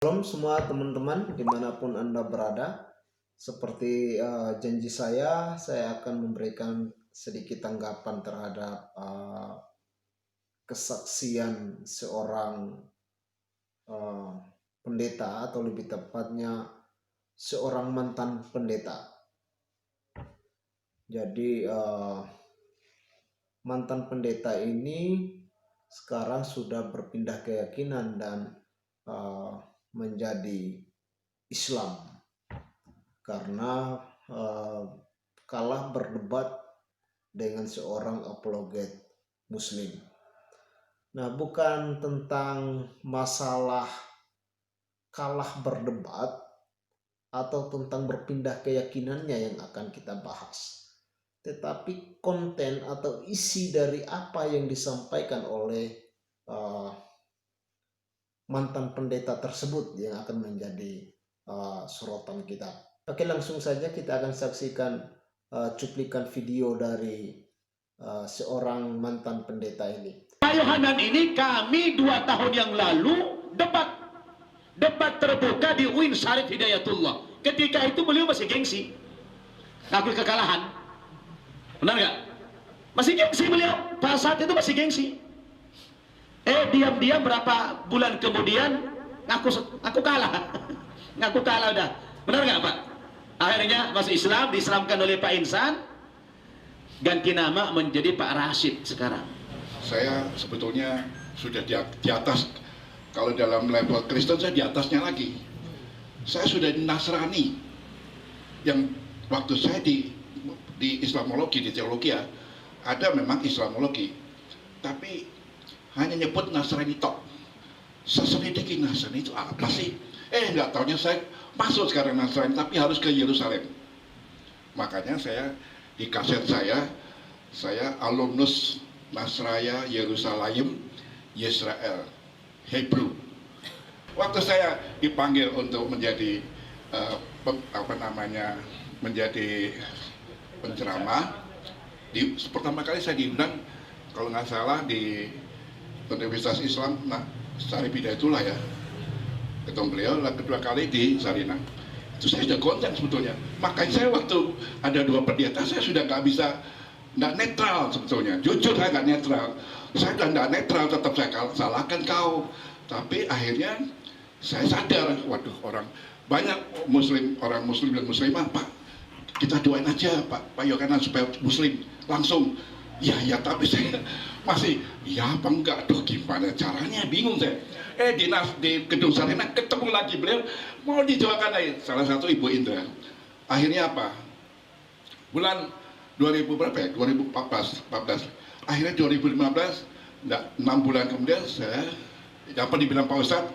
Shalom semua teman-teman dimanapun Anda berada. Seperti janji saya akan memberikan sedikit tanggapan terhadap kesaksian seorang pendeta, atau lebih tepatnya seorang mantan pendeta. Jadi mantan pendeta ini sekarang sudah berpindah keyakinan dan menjadi Islam karena kalah berdebat dengan seorang apologet Muslim. Nah, bukan tentang masalah kalah berdebat atau tentang berpindah keyakinannya yang akan kita bahas, tetapi konten atau isi dari apa yang disampaikan oleh mantan pendeta tersebut yang akan menjadi sorotan kita. Oke, langsung saja kita akan saksikan cuplikan video dari seorang mantan pendeta ini. Pak Yohanan ini kami 2 tahun yang lalu debat terbuka di UIN Syarif Hidayatullah. Ketika itu beliau masih gengsi, ngaku kekalahan. Benar nggak? Masih gengsi beliau. Pada saat itu masih gengsi. Diam-diam berapa bulan kemudian ngaku kalah. Ngaku kalah udah. Benar nggak Pak? Akhirnya masuk Islam, diislamkan oleh Pak Insan, ganti nama menjadi Pak Rashid sekarang. Saya sebetulnya sudah di atas, kalau dalam level Kristen saya di atasnya lagi. Saya sudah Nasrani, yang waktu saya di Islamologi, di teologi ya, ada memang Islamologi, tapi hanya nyebut Nasrani tok. Saya selidiki Nasrani itu apa sih? Nggak taunya saya masuk sekarang Nasrani, tapi harus ke Yerusalem. Makanya saya di kaset saya alumnus Nasraya Yerusalem Yisrael Hebrew. Waktu saya dipanggil untuk menjadi menjadi penceramah, pertama kali saya diundang kalau nggak salah di Universitas Islam Syarif Hidayatullah ya, ketemu beliau. Kedua kali di Sarinah. Itu saya sudah konten sebetulnya. Makanya saya waktu ada 2 pendeta saya sudah nggak netral sebetulnya. Jujur saya nggak netral. Saya udah nggak netral, tetap saya salahkan kau. Tapi akhirnya saya sadar, waduh, banyak orang muslim dan muslimah, Pak, kita doain aja Pak Yohanan supaya muslim langsung. Ya, tapi saya masih, ya apa enggak, aduh gimana caranya, bingung saya. Di gedung Sarinah ketemu lagi beliau, mau didoakan aja, salah satu Ibu Indra. Akhirnya apa? Bulan 2000 berapa ya? 2014. Akhirnya 2015, 6 bulan kemudian saya, apa dibilang Pak Ustadz,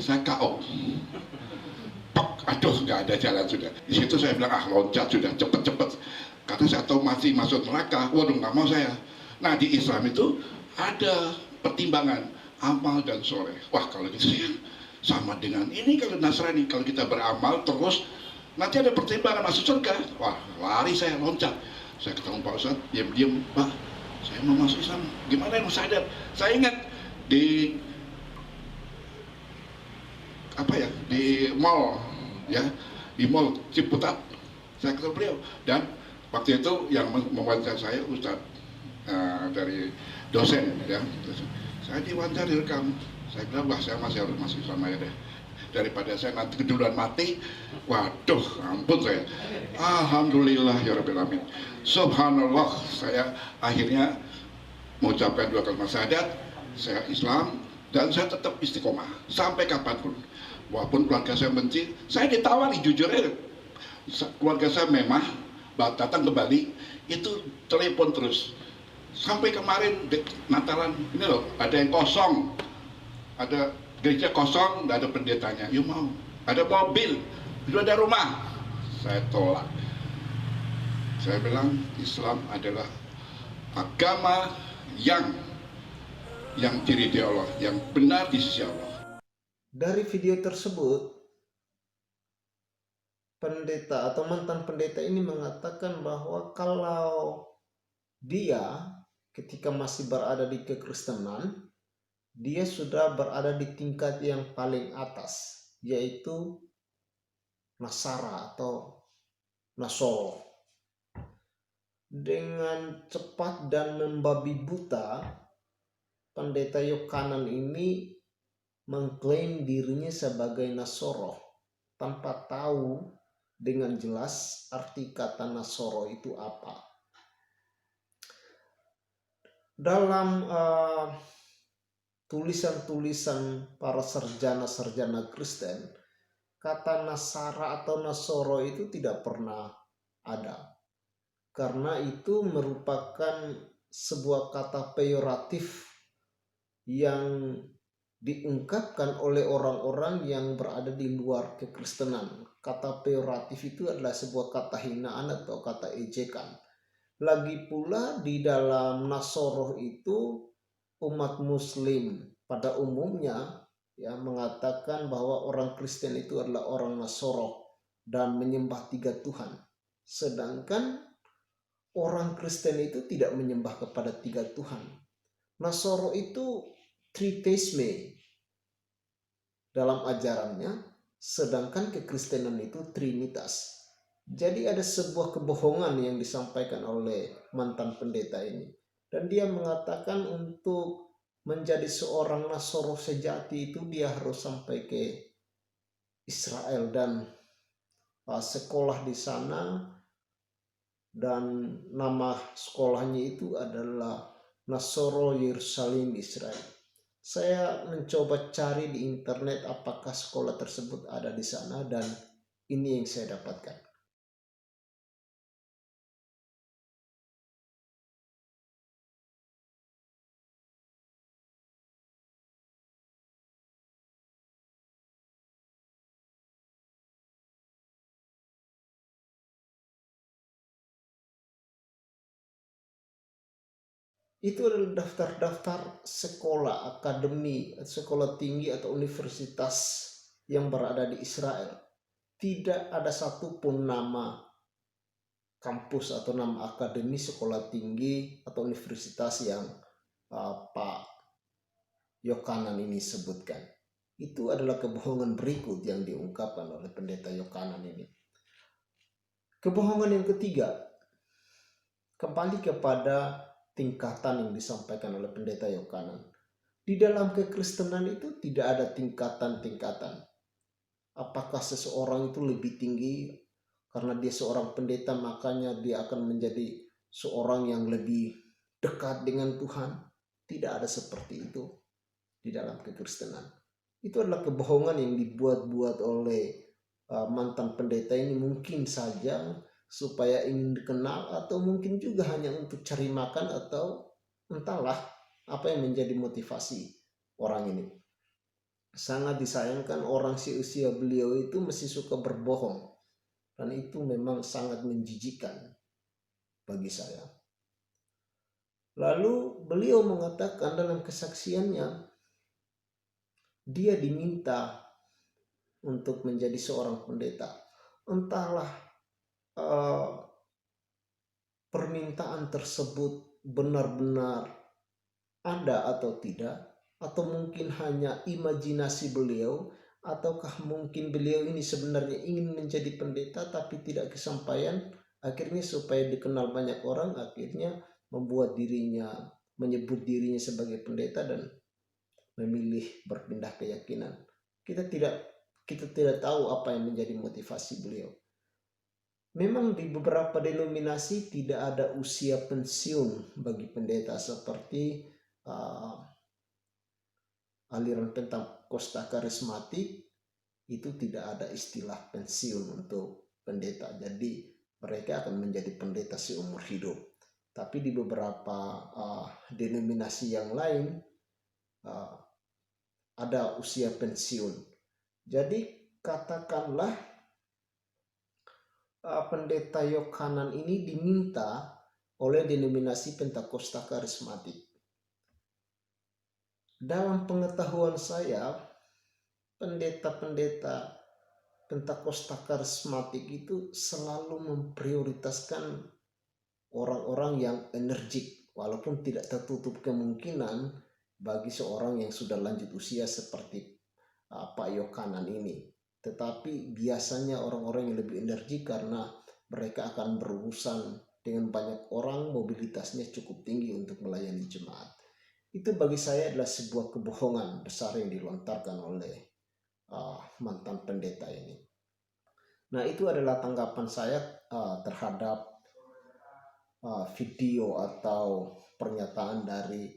saya KO. Aduh, nggak ada jalan sudah. Di situ saya bilang, loncat sudah, cepet-cepet. Karena saya tahu masih masuk neraka, waduh nggak mau saya. Nah, di Islam itu ada pertimbangan amal dan soleh. Wah, kalau gitu ya sama dengan ini. Kalau Nasrani, kalau kita beramal terus nanti ada pertimbangan masuk surga. Wah, lari saya, loncat. Saya ketemu Pak Ustadz, diam-diam, Pak, saya mau masuk Islam. Gimana yang sadar? Saya ingat di mall ya, di mall Ciputat, saya ketemu beliau. Dan waktu itu yang mewawancara saya Ustadz dari dosen ya. Saya diwawancara, direkam. Saya bilang, wah, saya masih harus masuk sama ya deh, daripada saya nanti keduluan mati. Waduh, ampun saya. Alhamdulillah ya Rabbil Alamin. Subhanallah, saya akhirnya mengucapkan 2 kalimat syahadat, saya Islam, dan saya tetap istiqomah sampai kapanpun. Walaupun keluarga saya benci, saya ditawari, jujur aja. Keluarga saya memang datang ke Bali, itu telepon terus. Sampai kemarin Natalan, ini loh, ada yang kosong, ada gereja kosong, nggak ada pendetanya. Yuk mau, ada mobil, itu ada rumah. Saya tolak. Saya bilang Islam adalah agama yang diri di Allah, yang benar di sisi Allah. Dari video tersebut, pendeta atau mantan pendeta ini mengatakan bahwa kalau dia ketika masih berada di kekristenan, dia sudah berada di tingkat yang paling atas. yaitu Nasara atau Nasoro. Dengan cepat dan membabi buta, pendeta Yohanan ini mengklaim dirinya sebagai Nasoro tanpa tahu dengan jelas arti kata Nasoro itu apa. Dalam tulisan-tulisan para sarjana-sarjana Kristen, kata Nasara atau Nasoro itu tidak pernah ada, karena itu merupakan sebuah kata peyoratif yang diungkapkan oleh orang-orang yang berada di luar kekristenan. Kata peyoratif itu adalah sebuah kata hinaan atau kata ejekan. Lagi pula di dalam Nasoro itu umat Muslim pada umumnya mengatakan bahwa orang Kristen itu adalah orang Nasoro dan menyembah 3 Tuhan. Sedangkan orang Kristen itu tidak menyembah kepada 3 Tuhan. Nasoro itu tritheisme dalam ajarannya, sedangkan kekristenan itu trinitas. Jadi ada sebuah kebohongan yang disampaikan oleh mantan pendeta ini. Dan dia mengatakan untuk menjadi seorang Nasoro sejati itu dia harus sampai ke Israel dan sekolah di sana, dan nama sekolahnya itu adalah Nasoro Yerusalem Israel. Saya mencoba cari di internet apakah sekolah tersebut ada di sana, dan ini yang saya dapatkan. Itu adalah daftar-daftar sekolah akademi, sekolah tinggi atau universitas yang berada di Israel. Tidak ada satupun nama kampus atau nama akademi sekolah tinggi atau universitas yang Pak Yohanan ini sebutkan. Itu adalah kebohongan berikut yang diungkapkan oleh pendeta Yohanan ini. Kebohongan yang ketiga, kembali kepada tingkatan yang disampaikan oleh pendeta Yohanan. Di dalam kekristenan itu tidak ada tingkatan-tingkatan. Apakah seseorang itu lebih tinggi karena dia seorang pendeta makanya dia akan menjadi seorang yang lebih dekat dengan Tuhan? Tidak ada seperti itu di dalam kekristenan. Itu adalah kebohongan yang dibuat-buat oleh mantan pendeta ini, mungkin saja supaya ingin dikenal, atau mungkin juga hanya untuk cari makan, atau entahlah apa yang menjadi motivasi orang ini. Sangat disayangkan orang seusia beliau itu masih suka berbohong, dan itu memang sangat menjijikkan bagi saya. Lalu beliau mengatakan dalam kesaksiannya, dia diminta untuk menjadi seorang pendeta. Entahlah permintaan tersebut benar-benar ada atau tidak, atau mungkin hanya imajinasi beliau, ataukah mungkin beliau ini sebenarnya ingin menjadi pendeta tapi tidak kesampaian, akhirnya supaya dikenal banyak orang, akhirnya menyebut dirinya sebagai pendeta dan memilih berpindah keyakinan. Kita tidak tahu apa yang menjadi motivasi beliau. Memang di beberapa denominasi tidak ada usia pensiun bagi pendeta, seperti aliran Pentakosta Karismatik itu tidak ada istilah pensiun untuk pendeta. Jadi mereka akan menjadi pendeta seumur hidup. Tapi di beberapa denominasi yang lain ada usia pensiun. Jadi katakanlah pendeta Yohanan ini diminta oleh denominasi Pentakosta Karismatik. Dalam pengetahuan saya, pendeta-pendeta Pentakosta Karismatik itu selalu memprioritaskan orang-orang yang energik, walaupun tidak tertutup kemungkinan bagi seorang yang sudah lanjut usia seperti Pak Yohanan ini. tetapi biasanya orang-orang yang lebih energik karena mereka akan berurusan dengan banyak orang, mobilitasnya cukup tinggi untuk melayani jemaat. Itu bagi saya adalah sebuah kebohongan besar yang dilontarkan oleh mantan pendeta ini. Nah, itu adalah tanggapan saya terhadap video atau pernyataan dari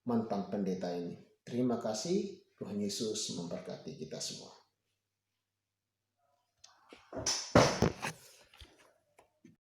mantan pendeta ini. Terima kasih. Tuhan Yesus memberkati kita semua.